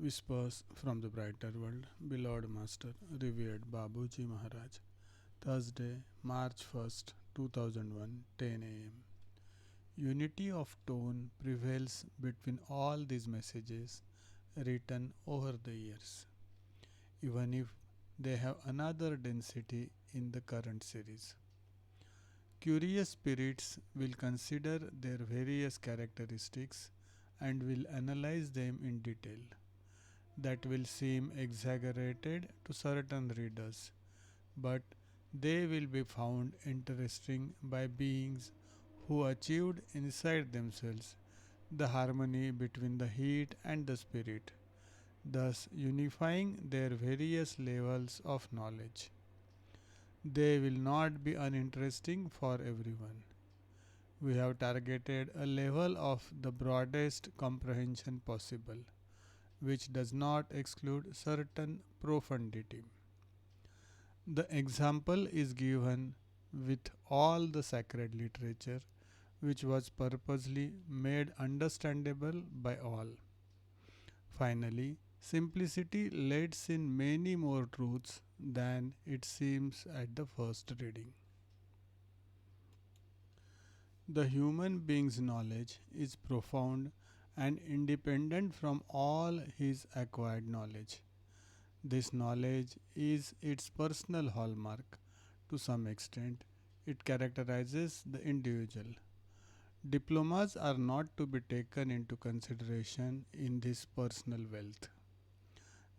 Whispers from the Brighter World, beloved Master, revered Babuji Maharaj, Thursday, March 1st, 2001, 10 am. Unity of tone prevails between all these messages written over the years, even if they have another density in the current series. Curious spirits will consider their various characteristics and will analyze them in detail. That will seem exaggerated to certain readers, but they will be found interesting by beings who achieved inside themselves the harmony between the heat and the spirit, thus unifying their various levels of knowledge. They will not be uninteresting for everyone. We have targeted a level of the broadest comprehension possible, which does not exclude certain profundity. The example is given with all the sacred literature, which was purposely made understandable by all. Finally, simplicity lets in many more truths than it seems at the first reading. The human being's knowledge is profound and independent from all his acquired knowledge. This knowledge is its personal hallmark. To some extent, it characterizes the individual. Diplomas are not to be taken into consideration in this personal wealth.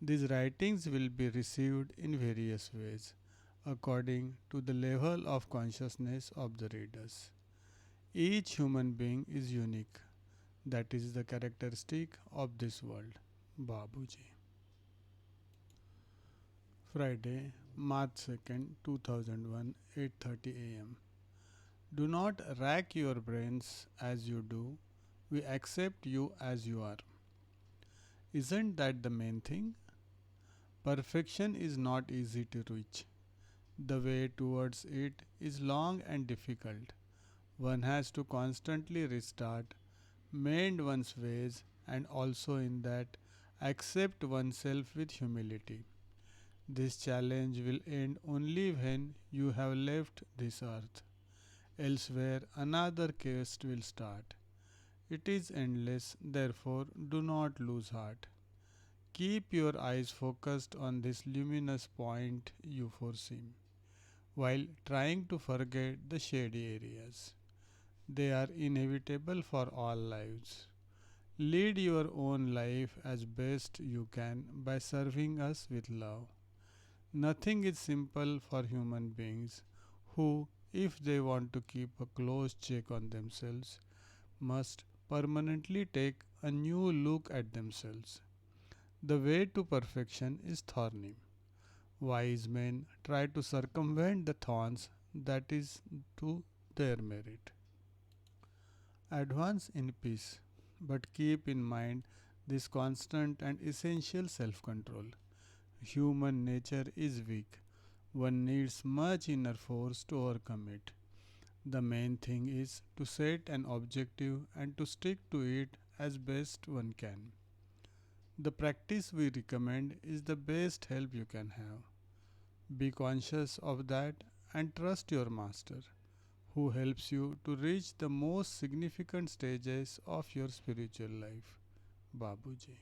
These writings will be received in various ways according to the level of consciousness of the readers. Each human being is unique. That is the characteristic of this world. Babuji. Friday, March 2nd, 2001, 8:30 am. Do not rack your brains as you do. We accept you as you are. Isn't that the main thing? Perfection is not easy to reach. The way towards it is long and difficult. One has to constantly restart, mend one's ways, and also in that accept oneself with humility. This challenge will end only when you have left this earth. Elsewhere, another quest will start. It is endless, therefore, do not lose heart. Keep your eyes focused on this luminous point you foresee, while trying to forget the shady areas. They are inevitable for all lives. Lead your own life as best you can by serving us with love. Nothing is simple for human beings who, if they want to keep a close check on themselves, must permanently take a new look at themselves. The way to perfection is thorny. Wise men try to circumvent the thorns that is to their merit. Advance in peace, but keep in mind this constant and essential self control. Human nature is weak. One needs much inner force to overcome it. The main thing is to set an objective and to stick to it as best one can. The practice we recommend is the best help you can have. Be conscious of that and trust your master, who helps you to reach the most significant stages of your spiritual life. Babuji.